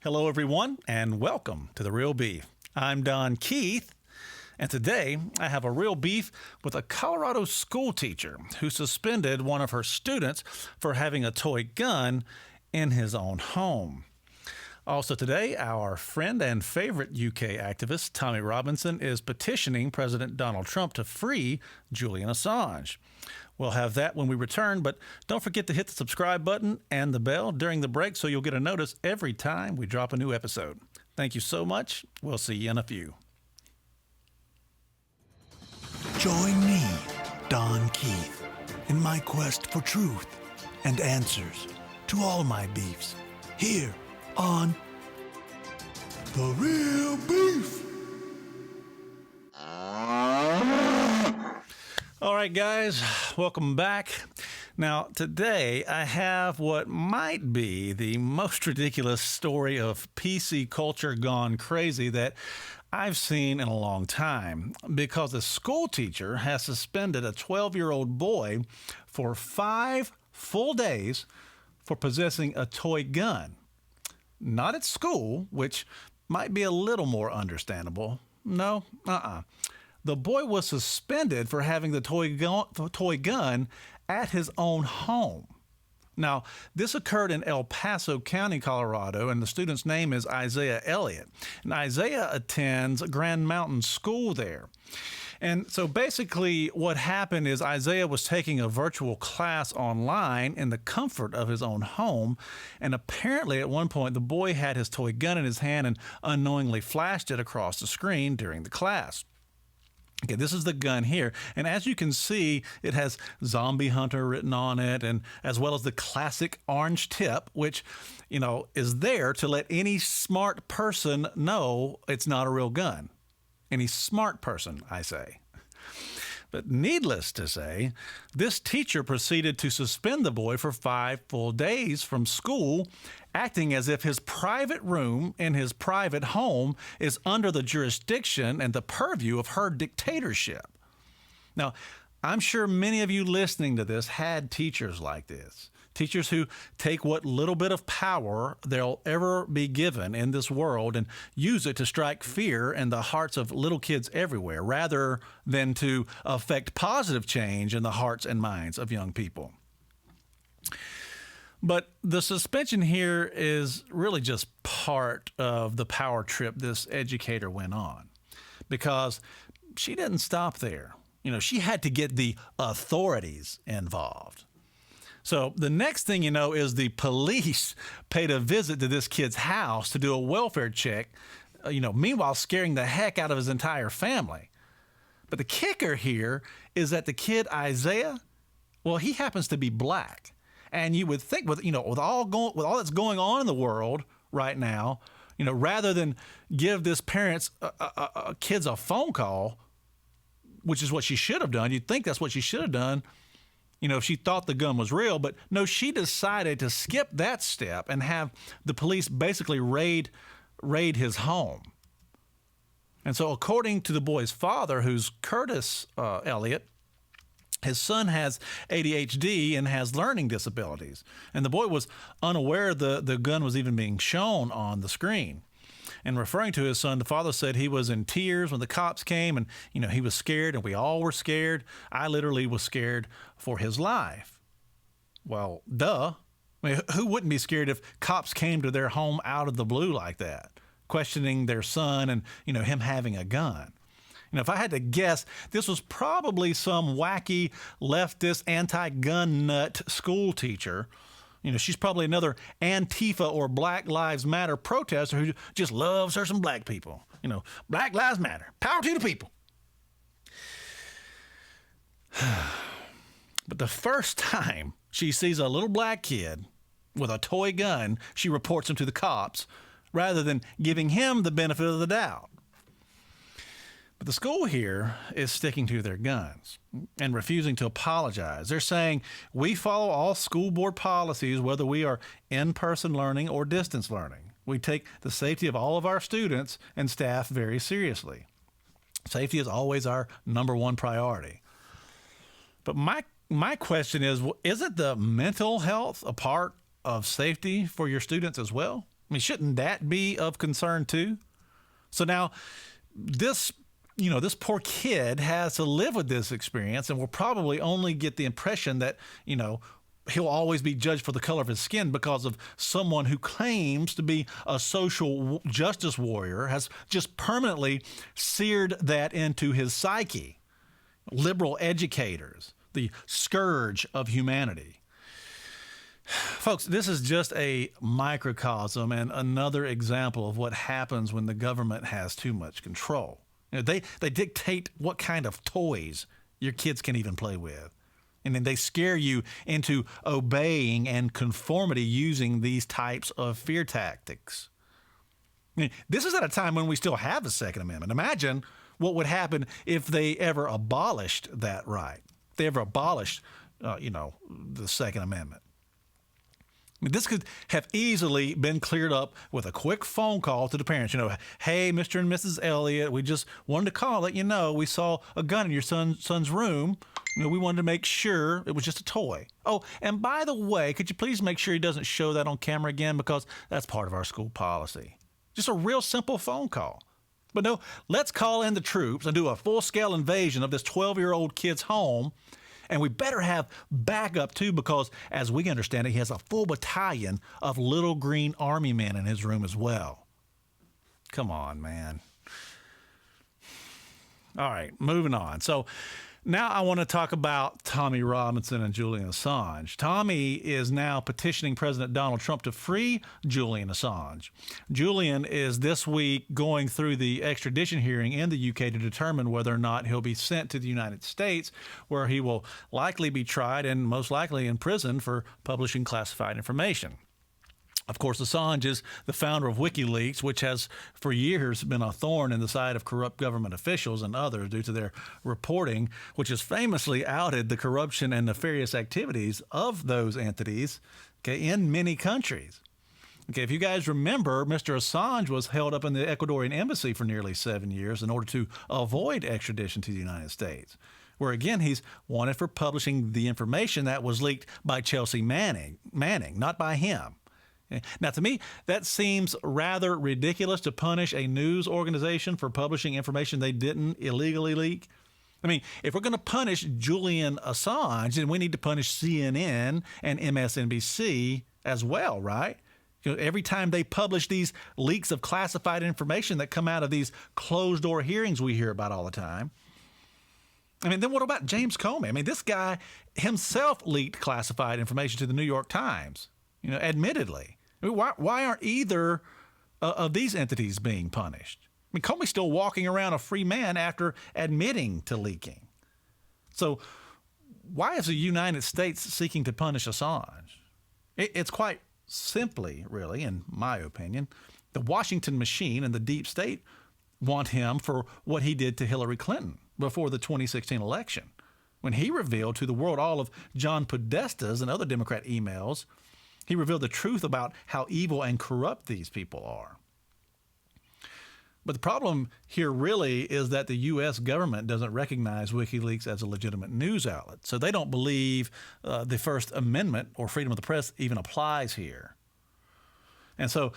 Hello, everyone, and welcome to The Real Beef. I'm Don Keith, and today I have a real beef with a Colorado school teacher who suspended one of her students for having a toy gun in his own home. Also today, our friend and favorite UK activist, Tommy Robinson, is petitioning President Donald Trump to free Julian Assange. We'll have that when we return, but don't forget to hit the subscribe button and the bell during the break so you'll get a notice every time we drop a new episode. Thank you so much. We'll see you in a few. Join me, Don Keith, in my quest for truth and answers to all my beefs here on The Real Beef. All right, guys, welcome back. Now, today I have what might be the most ridiculous story of PC culture gone crazy that I've seen in a long time, because a school teacher has suspended a 12-year-old boy for 5 full days for possessing a toy gun. Not at school, which might be a little more understandable. No, The boy was suspended for having the toy gun at his own home. Now, this occurred in El Paso County, Colorado, and the student's name is Isaiah Elliott. And Isaiah attends Grand Mountain School there. And so basically what happened is Isaiah was taking a virtual class online in the comfort of his own home. And apparently at one point, the boy had his toy gun in his hand and unknowingly flashed it across the screen during the class. Okay, this is the gun here, and as you can see, it has Zombie Hunter written on it, and as well as the classic orange tip, which, is there to let any smart person know it's not a real gun. Any smart person, I say. But needless to say, this teacher proceeded to suspend the boy for 5 full days from school, acting as if his private room in his private home is under the jurisdiction and the purview of her dictatorship. Now, I'm sure many of you listening to this had teachers like this. Teachers who take what little bit of power they'll ever be given in this world and use it to strike fear in the hearts of little kids everywhere, rather than to affect positive change in the hearts and minds of young people. But the suspension here is really just part of the power trip this educator went on, because she didn't stop there. She had to get the authorities involved. So the next thing you know is the police paid a visit to this kid's house to do a welfare check, meanwhile scaring the heck out of his entire family. But the kicker here is that the kid Isaiah, well, he happens to be black. And you would think with all that's going on in the world right now, rather than give this parents kids a phone call, which is what she should have done. You'd think that's what she should have done, if she thought the gun was real. But no, she decided to skip that step and have the police basically raid his home. And so according to the boy's father, who's Curtis Elliott, his son has ADHD and has learning disabilities. And the boy was unaware the gun was even being shown on the screen. And referring to his son, the father said he was in tears when the cops came, and, he was scared, and we all were scared. I literally was scared for his life. Well, duh. I mean, who wouldn't be scared if cops came to their home out of the blue like that, questioning their son and, him having a gun? If I had to guess, this was probably some wacky leftist anti-gun nut school teacher. She's probably another Antifa or Black Lives Matter protester who just loves her some black people. Black Lives Matter. Power to the people. But the first time she sees a little black kid with a toy gun, she reports him to the cops rather than giving him the benefit of the doubt. But the school here is sticking to their guns and refusing to apologize. They're saying, we follow all school board policies, whether we are in-person learning or distance learning. We take the safety of all of our students and staff very seriously. Safety is always our number one priority. But my question is, isn't the mental health a part of safety for your students as well? I mean, shouldn't that be of concern too? So now this poor kid has to live with this experience and will probably only get the impression that, he'll always be judged for the color of his skin because of someone who claims to be a social justice warrior has just permanently seared that into his psyche. Liberal educators, the scourge of humanity. Folks, this is just a microcosm and another example of what happens when the government has too much control. They dictate what kind of toys your kids can even play with. And then they scare you into obeying and conformity using these types of fear tactics. I mean, this is at a time when we still have the Second Amendment. Imagine what would happen if they ever abolished that right. If they ever abolished, the Second Amendment. I mean, this could have easily been cleared up with a quick phone call to the parents. Hey, Mr. and Mrs. Elliott, we just wanted to call, let you know we saw a gun in your son's room. We wanted to make sure it was just a toy. Oh, and by the way, could you please make sure he doesn't show that on camera again, because that's part of our school policy. Just a real simple phone call. But no, let's call in the troops and do a full-scale invasion of this 12-year-old kid's home. And we better have backup, too, because, as we understand it, he has a full battalion of little green army men in his room as well. Come on, man. All right, moving on. So now I want to talk about Tommy Robinson and Julian Assange. Tommy is now petitioning President Donald Trump to free Julian Assange. Julian is this week going through the extradition hearing in the UK to determine whether or not he'll be sent to the United States, where he will likely be tried and most likely imprisoned for publishing classified information. Of course, Assange is the founder of WikiLeaks, which has for years been a thorn in the side of corrupt government officials and others due to their reporting, which has famously outed the corruption and nefarious activities of those entities, in many countries. If you guys remember, Mr. Assange was held up in the Ecuadorian embassy for nearly 7 years in order to avoid extradition to the United States, where again he's wanted for publishing the information that was leaked by Chelsea Manning, not by him. Now, to me, that seems rather ridiculous to punish a news organization for publishing information they didn't illegally leak. I mean, if we're going to punish Julian Assange, then we need to punish CNN and MSNBC as well, right? Every time they publish these leaks of classified information that come out of these closed-door hearings we hear about all the time. I mean, then what about James Comey? I mean, this guy himself leaked classified information to the New York Times, admittedly. I mean, why aren't either of these entities being punished? I mean, Comey's still walking around a free man after admitting to leaking. So why is the United States seeking to punish Assange? It's quite simply, really, in my opinion, the Washington machine and the deep state want him for what he did to Hillary Clinton before the 2016 election, when he revealed to the world all of John Podesta's and other Democrat emails. He revealed the truth about how evil and corrupt these people are. But the problem here really is that the U.S. government doesn't recognize WikiLeaks as a legitimate news outlet. So they don't believe the First Amendment or freedom of the press even applies here. And so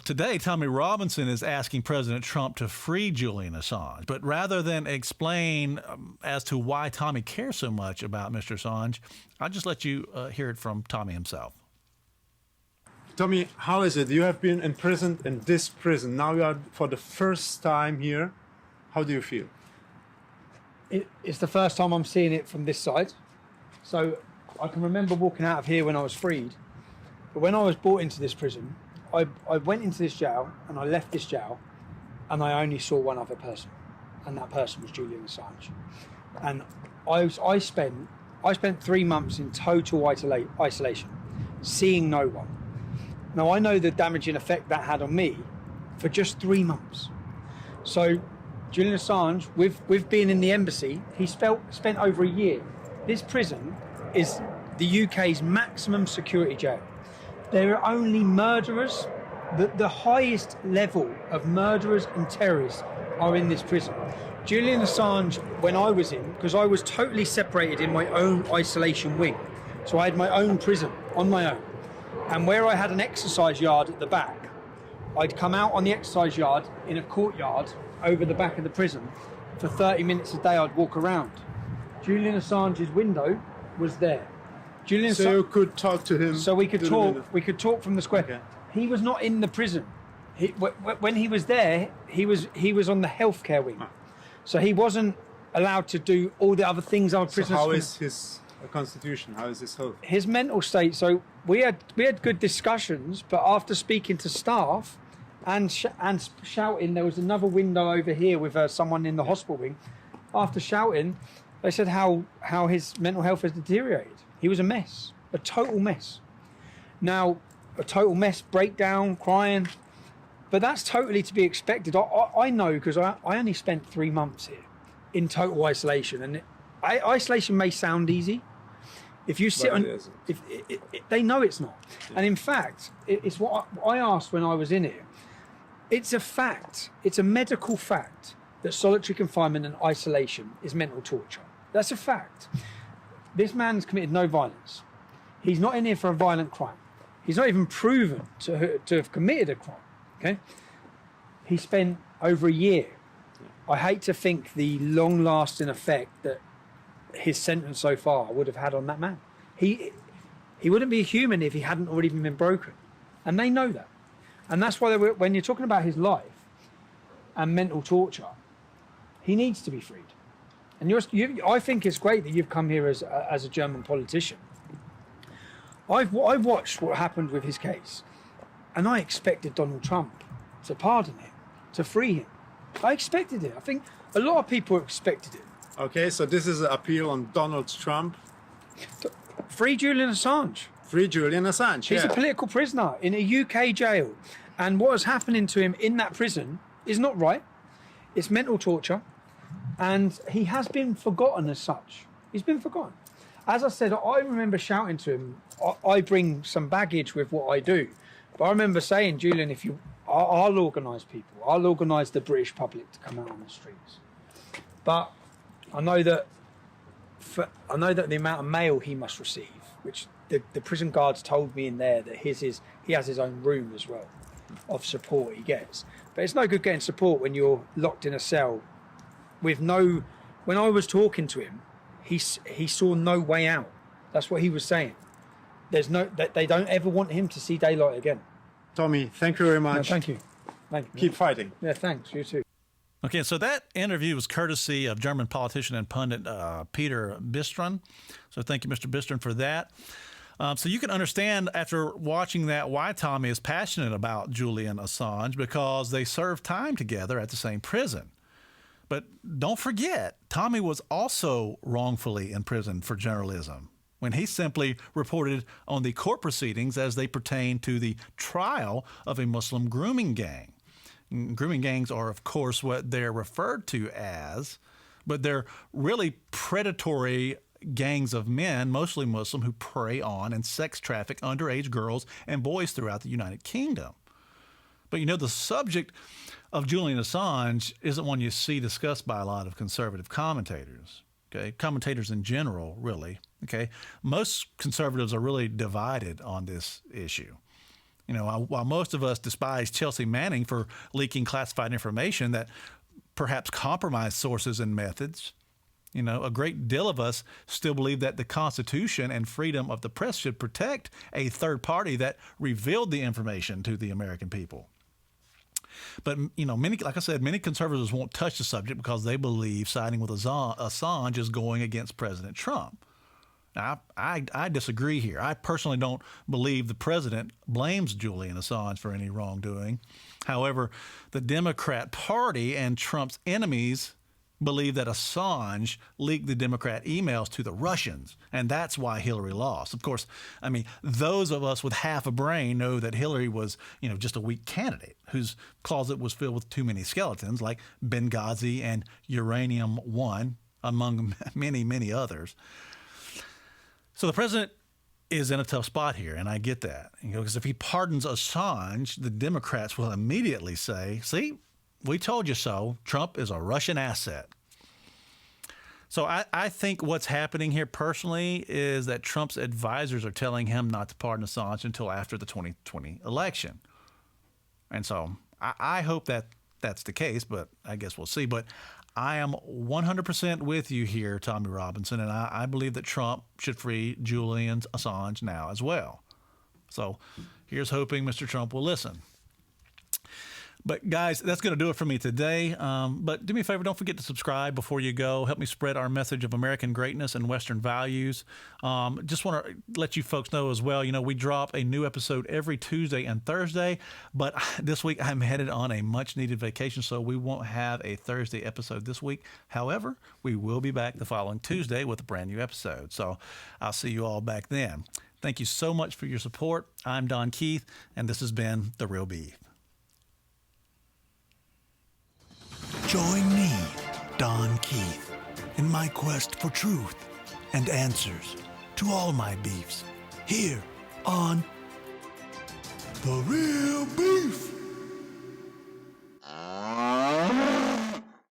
today, Tommy Robinson is asking President Trump to free Julian Assange. But rather than explain as to why Tommy cares so much about Mr. Assange, I'll just let you hear it from Tommy himself. Tommy, how is it? You have been imprisoned in this prison. Now you are for the first time here. How do you feel? It's the first time I'm seeing it from this side. So I can remember walking out of here when I was freed. But when I was brought into this prison, I went into this jail and I left this jail and I only saw one other person, and that person was Julian Assange. And I spent 3 months in total isolation, seeing no one. Now I know the damaging effect that had on me for just 3 months. So Julian Assange, with being in the embassy, he spent over a year. This prison is the UK's maximum security jail. There are only murderers. The highest level of murderers and terrorists are in this prison. Julian Assange, when I was in, because I was totally separated in my own isolation wing, so I had my own prison on my own. And where I had an exercise yard at the back, I'd come out on the exercise yard in a courtyard over the back of the prison. For 30 minutes a day, I'd walk around. Julian Assange's window was there. So you could talk to him. So we could talk. We could talk from the square. Okay. He was not in the prison. When he was there, he was on the healthcare wing. So he wasn't allowed to do all the other things our prisoners. How is his constitution? How is his health? His mental state. So we had good discussions, but after speaking to staff and shouting, there was another window over here with someone in the hospital wing. After shouting, they said how his mental health has deteriorated. He was a mess, a total mess. Now, a total mess, breakdown, crying, but that's totally to be expected. I know, because I only spent 3 months here in total isolation, and isolation may sound easy. If you sit on, they know it's not. Yeah. And in fact, it's what I asked when I was in here. It's a fact. It's a medical fact that solitary confinement and isolation is mental torture. That's a fact. This man's committed no violence. He's not in here for a violent crime. He's not even proven to have committed a crime. Okay. He spent over a year. I hate to think the long-lasting effect that his sentence so far would have had on that man. He wouldn't be a human if he hadn't already been broken, and they know that. And that's why when you're talking about his life and mental torture, he needs to be freed. And I think it's great that you've come here as a German politician. I watched what happened with his case, and I expected Donald Trump to pardon him, to free him. I expected it. I think a lot of people expected it. Okay, so this is an appeal on Donald Trump. Free Julian Assange. Free Julian Assange, He's a political prisoner in a UK jail. And what is happening to him in that prison is not right. It's mental torture. And he has been forgotten as such. He's been forgotten. As I said, I remember shouting to him, I bring some baggage with what I do. But I remember saying, Julian, I'll organise people. I'll organise the British public to come out on the streets. But I know that the amount of mail he must receive, which the prison guards told me in there that he has his own room as well of support he gets. But it's no good getting support when you're locked in a cell with no. When I was talking to him, he saw no way out. That's what he was saying. They don't ever want him to see daylight again. Tommy, thank you very much. No, thank you. Thank you. Keep fighting. Yeah, thanks. You too. Okay, so that interview was courtesy of German politician and pundit Peter Bistron. So thank you, Mr. Bistron, for that. So you can understand after watching that why Tommy is passionate about Julian Assange, because they served time together at the same prison. But don't forget, Tommy was also wrongfully imprisoned for journalism when he simply reported on the court proceedings as they pertain to the trial of a Muslim grooming gang. Grooming gangs are, of course, what they're referred to as, but they're really predatory gangs of men, mostly Muslim, who prey on and sex traffic underage girls and boys throughout the United Kingdom. But you know, the subject of Julian Assange isn't one you see discussed by a lot of conservative commentators. Okay, commentators in general, really. Okay, most conservatives are really divided on this issue. You know, while most of us despise Chelsea Manning for leaking classified information that perhaps compromised sources and methods, you know, a great deal of us still believe that the Constitution and freedom of the press should protect a third party that revealed the information to the American people. But, you know, like I said, many conservatives won't touch the subject because they believe siding with Assange is going against President Trump. Now, I disagree here. I personally don't believe the president blames Julian Assange for any wrongdoing. However, the Democrat Party and Trump's enemies believe that Assange leaked the Democrat emails to the Russians, and that's why Hillary lost. Of course, I mean, those of us with half a brain know that Hillary was, you know, just a weak candidate whose closet was filled with too many skeletons, like Benghazi and Uranium-1, among many, many others. So the president is in a tough spot here, and I get that. You know, because if he pardons Assange, the Democrats will immediately say, see, we told you so. Trump is a Russian asset. So I think what's happening here personally is that Trump's advisors are telling him not to pardon Assange until after the 2020 election. And so I hope that that's the case, but I guess we'll see. But I am 100% with you here, Tommy Robinson, and I believe that Trump should free Julian Assange now as well. So here's hoping Mr. Trump will listen. But guys, that's going to do it for me today. But do me a favor, don't forget to subscribe before you go. Help me spread our message of American greatness and Western values. Just want to let you folks know as well, we drop a new episode every Tuesday and Thursday. But this week I'm headed on a much needed vacation, so we won't have a Thursday episode this week. However, we will be back the following Tuesday with a brand new episode. So I'll see you all back then. Thank you so much for your support. I'm Don Keith, and this has been The Real Beef. Join me, Don Keith, in my quest for truth and answers to all my beefs here on The Real Beef.